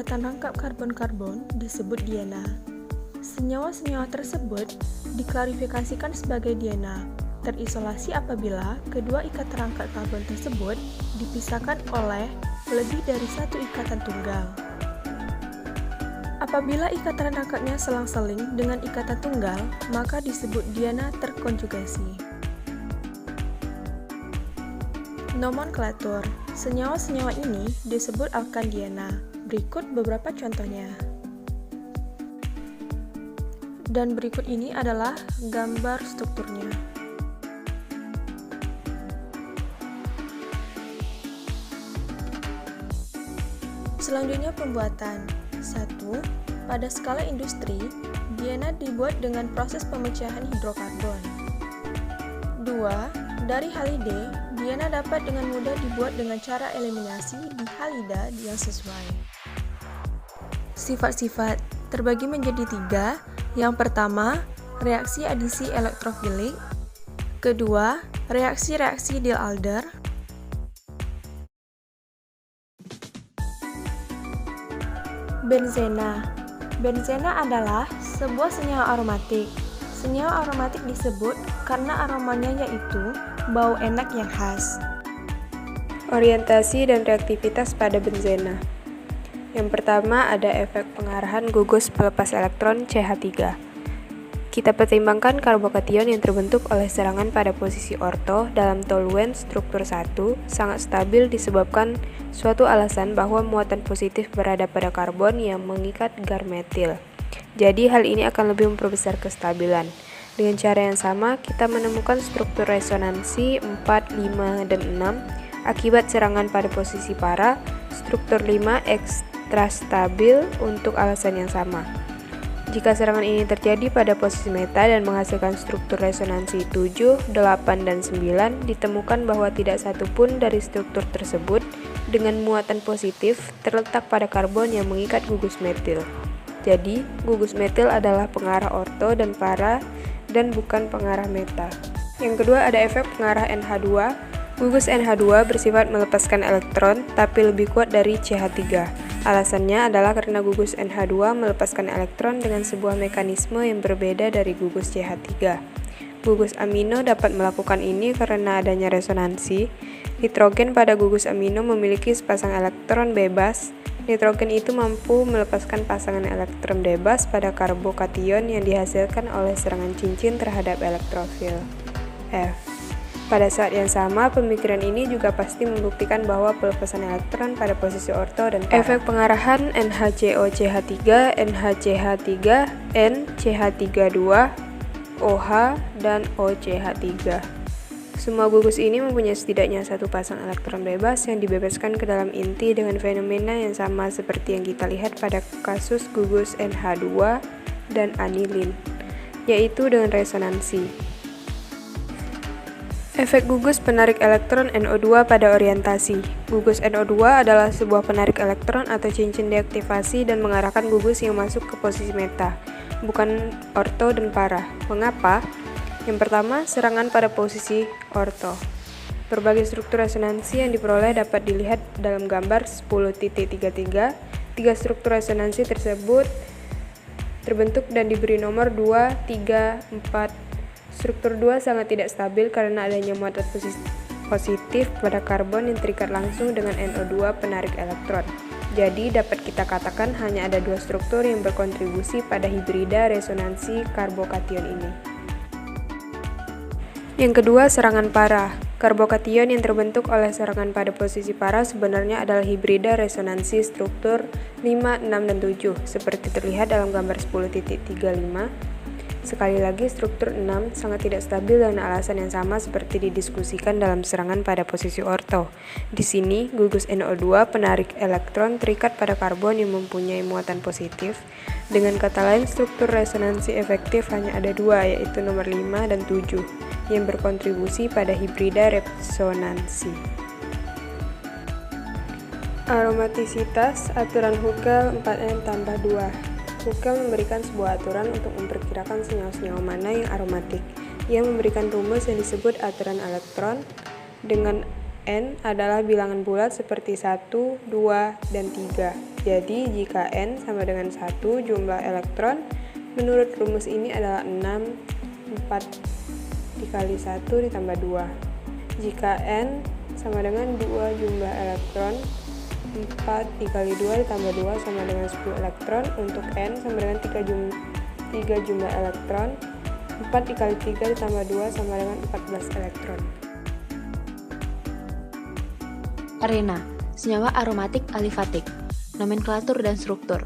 ikatan rangkap karbon-karbon disebut diena. Senyawa-senyawa tersebut diklarifikasikan sebagai diena, terisolasi apabila kedua ikatan rangkap karbon tersebut dipisahkan oleh lebih dari satu ikatan tunggal. Apabila ikatan rangkapnya selang-seling dengan ikatan tunggal, maka disebut diena terkonjugasi. Nomenklatur. Senyawa-senyawa ini disebut alkandiena. Berikut beberapa contohnya. Dan berikut ini adalah gambar strukturnya. Selanjutnya pembuatan. 1. Pada skala industri, diena dibuat dengan proses pemecahan hidrokarbon. 2. Dari halide, diena dapat dengan mudah dibuat dengan cara eliminasi di halida yang sesuai. Sifat-sifat terbagi menjadi 3. Yang pertama, reaksi adisi elektrofilik. Kedua, reaksi-reaksi Diels-Alder. Benzena. Benzena adalah sebuah senyawa aromatik. Senyawa aromatik disebut karena aromanya yaitu bau enak yang khas. Orientasi dan reaktivitas pada benzena. Yang pertama ada efek pengarahan gugus pelepas elektron CH3. Kita pertimbangkan karbokation yang terbentuk oleh serangan pada posisi orto dalam toluen struktur 1 sangat stabil disebabkan suatu alasan bahwa muatan positif berada pada karbon yang mengikat gar-metil. Jadi hal ini akan lebih memperbesar kestabilan. Dengan cara yang sama, kita menemukan struktur resonansi 4, 5, dan 6 akibat serangan pada posisi para, struktur 5 ekstra stabil untuk alasan yang sama. Jika serangan ini terjadi pada posisi meta dan menghasilkan struktur resonansi 7, 8, dan 9, ditemukan bahwa tidak satu pun dari struktur tersebut dengan muatan positif terletak pada karbon yang mengikat gugus metil. Jadi, gugus metil adalah pengarah orto dan para dan bukan pengarah meta. Yang kedua ada efek pengarah NH2. Gugus NH2 bersifat melepaskan elektron tapi lebih kuat dari CH3. Alasannya adalah karena gugus NH2 melepaskan elektron dengan sebuah mekanisme yang berbeda dari gugus CH3. Gugus amino dapat melakukan ini karena adanya resonansi. Nitrogen pada gugus amino memiliki sepasang elektron bebas. Nitrogen itu mampu melepaskan pasangan elektron bebas pada karbokation yang dihasilkan oleh serangan cincin terhadap elektrofil F. Pada saat yang sama, pemikiran ini juga pasti membuktikan bahwa pelepasan elektron pada posisi orto dan para. Efek pengarahan NHCOCH3, NHCH3, N, CH32, OH, dan OCH3. Semua gugus ini mempunyai setidaknya satu pasang elektron bebas yang dibebaskan ke dalam inti dengan fenomena yang sama seperti yang kita lihat pada kasus gugus NH2 dan anilin, yaitu dengan resonansi. Efek gugus penarik elektron NO2 pada orientasi. Gugus NO2 adalah sebuah penarik elektron atau cincin deaktivasi dan mengarahkan gugus yang masuk ke posisi meta, bukan orto dan para. Mengapa? Yang pertama, serangan pada posisi orto. Berbagai struktur resonansi yang diperoleh dapat dilihat dalam gambar 10.33. Tiga struktur resonansi tersebut terbentuk dan diberi nomor 2, 3, 4. Struktur 2 sangat tidak stabil karena adanya muatan positif pada karbon yang terikat langsung dengan NO2 penarik elektron. Jadi dapat kita katakan hanya ada dua struktur yang berkontribusi pada hibrida resonansi karbokation ini. Yang kedua, serangan para. Karbokation yang terbentuk oleh serangan pada posisi para sebenarnya adalah hibrida resonansi struktur 5, 6, dan 7 seperti terlihat dalam gambar 10.35. Sekali lagi, struktur 6 sangat tidak stabil dengan alasan yang sama seperti didiskusikan dalam serangan pada posisi orto. Di sini, gugus NO2 penarik elektron terikat pada karbon yang mempunyai muatan positif. Dengan kata lain, struktur resonansi efektif hanya ada dua, yaitu nomor 5 dan 7, yang berkontribusi pada hibrida resonansi. Aromatisitas, aturan Huckel 4N+2. Huckel memberikan sebuah aturan untuk memperkirakan senyawa-senyawa mana yang aromatik. Ia memberikan rumus yang disebut aturan elektron, dengan N adalah bilangan bulat seperti 1, 2, dan 3. Jadi, jika N sama dengan 1, jumlah elektron menurut rumus ini adalah 6, 4 dikali 1 ditambah 2. Jika N sama dengan 2 jumlah elektron, 4 dikali 2 ditambah 2 sama dengan 10 elektron. Untuk N sama dengan 3 jumlah elektron, 4 dikali 3 ditambah 2 sama dengan 14 elektron. Arena, senyawa aromatik alifatik. Nomenklatur dan struktur.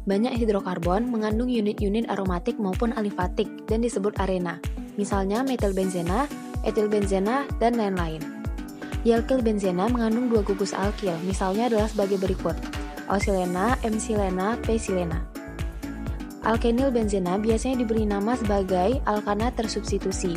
Banyak hidrokarbon mengandung unit-unit aromatik maupun alifatik dan disebut arena. Misalnya metilbenzena, etilbenzena, dan lain-lain. Dialkilbenzena mengandung 2 gugus alkil, misalnya adalah sebagai berikut: O-silena, M-silena, P-silena. Alkenilbenzena biasanya diberi nama sebagai alkana tersubstitusi.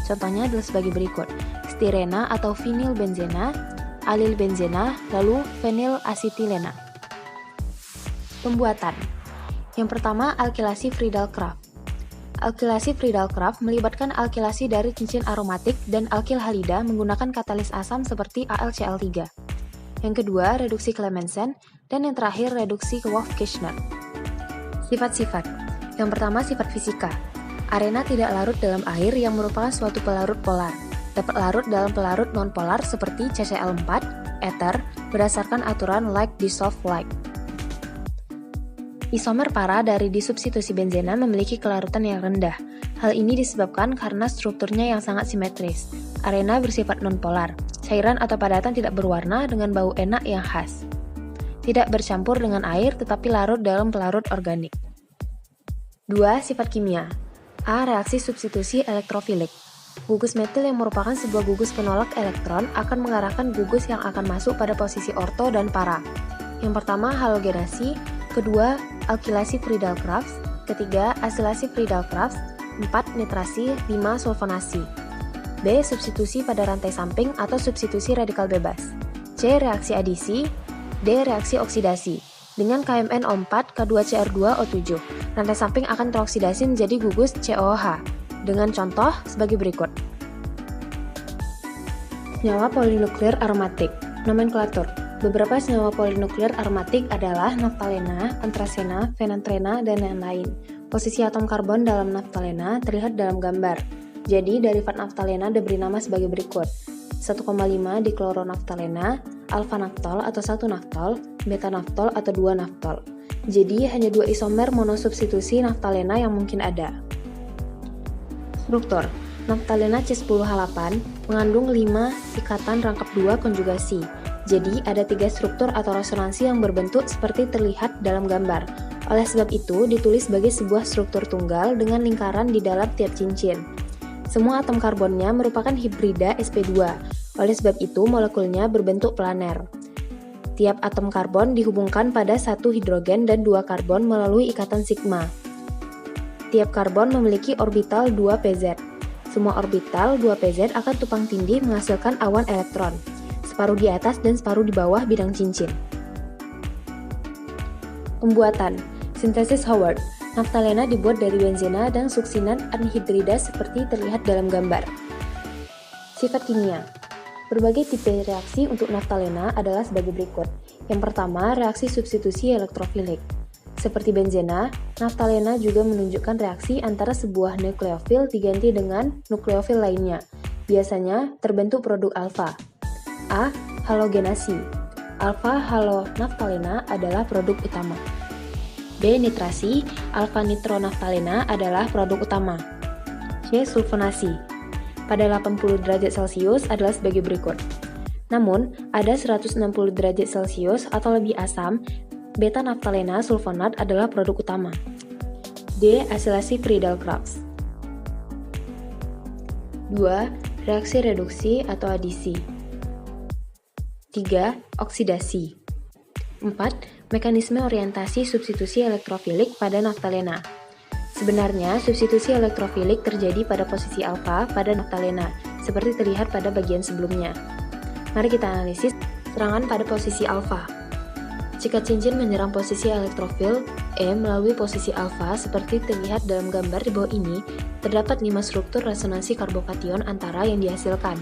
Contohnya adalah sebagai berikut: stirena atau vinilbenzena, alilbenzena, lalu fenilasetilena. Pembuatan. Yang pertama, alkilasi Friedel-Crafts. Alkilasi Friedel-Crafts melibatkan alkilasi dari cincin aromatik dan alkil halida menggunakan katalis asam seperti AlCl3. Yang kedua, reduksi Clemmensen, dan yang terakhir, reduksi Wolff-Kishner. Sifat-sifat. Yang pertama, sifat fisika. Arena tidak larut dalam air yang merupakan suatu pelarut polar. Dapat larut dalam pelarut non-polar seperti CCl4, ether, berdasarkan aturan like dissolve like. Isomer para dari disubstitusi benzena memiliki kelarutan yang rendah. Hal ini disebabkan karena strukturnya yang sangat simetris. Arena bersifat nonpolar. Cairan atau padatan tidak berwarna dengan bau enak yang khas. Tidak bercampur dengan air tetapi larut dalam pelarut organik. 2. Sifat kimia. A. Reaksi substitusi elektrofilik. Gugus metil yang merupakan sebuah gugus penolak elektron akan mengarahkan gugus yang akan masuk pada posisi orto dan para. Yang pertama, halogenasi. Kedua, alkilasi Friedel-Crafts. Ketiga, asilasi Friedel-Crafts. 4. Nitrasi. 5. Sulfonasi. B. Substitusi pada rantai samping atau substitusi radikal bebas. C. Reaksi adisi. D. Reaksi oksidasi. Dengan KMnO4, K2Cr2O7, rantai samping akan teroksidasi menjadi gugus COH. Dengan contoh sebagai berikut. Senyawa polinuklear aromatik. Nomenklatur. Beberapa senyawa polinuklear aromatik adalah naftalena, anthracena, phenantrena, dan lain-lain. Posisi atom karbon dalam naftalena terlihat dalam gambar. Jadi, derivat naftalena diberi nama sebagai berikut: 1,5 dikloronaphtalena, alfa-naftol atau 1 naftol, beta-naftol atau 2 naftol. Jadi, hanya 2 isomer monosubstitusi naftalena yang mungkin ada. Struktur. Naftalena C10H8 mengandung 5 ikatan rangkap 2 konjugasi. Jadi, ada 3 struktur atau resonansi yang berbentuk seperti terlihat dalam gambar. Oleh sebab itu, ditulis sebagai sebuah struktur tunggal dengan lingkaran di dalam tiap cincin. Semua atom karbonnya merupakan hibrida sp2. Oleh sebab itu, molekulnya berbentuk planer. Tiap atom karbon dihubungkan pada 1 hidrogen dan 2 karbon melalui ikatan sigma. Tiap karbon memiliki orbital 2pz. Semua orbital 2pz akan tumpang tindih menghasilkan awan elektron, separuh di atas dan separuh di bawah bidang cincin. Pembuatan. Sintesis Howard. Naftalena dibuat dari benzena dan suksinat anhidrida seperti terlihat dalam gambar. Sifat kimia. Berbagai tipe reaksi untuk naftalena adalah sebagai berikut. Yang pertama, reaksi substitusi elektrofilik. Seperti benzena, naftalena juga menunjukkan reaksi antara sebuah nukleofil diganti dengan nukleofil lainnya. Biasanya terbentuk produk alfa. A. Halogenasi. Alfa-halonaftalena adalah produk utama. B. Nitrasi. Alfa-nitronaftalena adalah produk utama. C. Sulfonasi. Pada 80 derajat Celcius adalah sebagai berikut. Namun, ada 160 derajat Celcius atau lebih asam, beta-naftalena sulfonat adalah produk utama. D. Asilasi Friedel-Crafts. 2. Reaksi reduksi atau adisi. 3. Oksidasi. 4. Mekanisme orientasi substitusi elektrofilik pada naftalena. Sebenarnya, substitusi elektrofilik terjadi pada posisi alfa pada naftalena, seperti terlihat pada bagian sebelumnya. Mari kita analisis serangan pada posisi alfa. Jika cincin menyerang posisi elektrofil E melalui posisi alfa seperti terlihat dalam gambar di bawah ini, terdapat 5 struktur resonansi karbokation antara yang dihasilkan.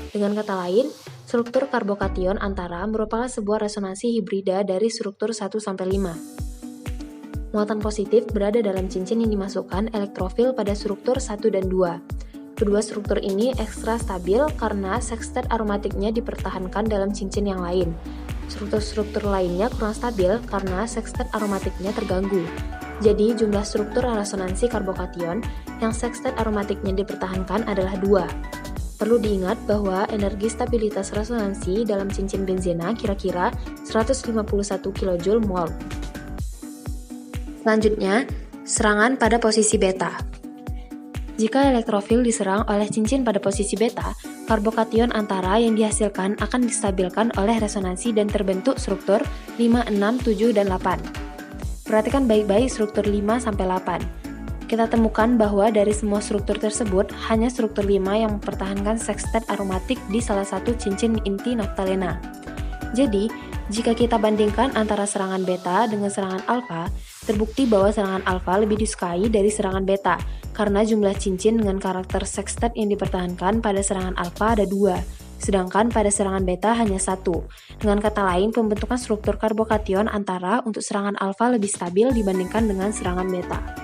Dengan kata lain, Struktur karbokation antara merupakan sebuah resonansi hibrida dari struktur 1-5. Muatan positif berada dalam cincin yang dimasukkan elektrofil pada struktur 1 dan 2. Kedua struktur ini ekstra stabil karena sextet aromatiknya dipertahankan dalam cincin yang lain. Struktur-struktur lainnya kurang stabil karena sextet aromatiknya terganggu. Jadi, jumlah struktur resonansi karbokation yang sextet aromatiknya dipertahankan adalah 2. Perlu diingat bahwa energi stabilitas resonansi dalam cincin benzena kira-kira 151 kJ mol. Selanjutnya, serangan pada posisi beta. Jika elektrofil diserang oleh cincin pada posisi beta, karbokation antara yang dihasilkan akan distabilkan oleh resonansi dan terbentuk struktur 5, 6, 7, dan 8. Perhatikan baik-baik struktur 5-8. Kita temukan bahwa dari semua struktur tersebut, hanya struktur 5 yang mempertahankan sextet aromatik di salah satu cincin inti naftalena. Jadi, jika kita bandingkan antara serangan beta dengan serangan alfa, terbukti bahwa serangan alfa lebih disukai dari serangan beta, karena jumlah cincin dengan karakter sextet yang dipertahankan pada serangan alfa ada 2, sedangkan pada serangan beta hanya 1. Dengan kata lain, pembentukan struktur karbokation antara untuk serangan alfa lebih stabil dibandingkan dengan serangan beta.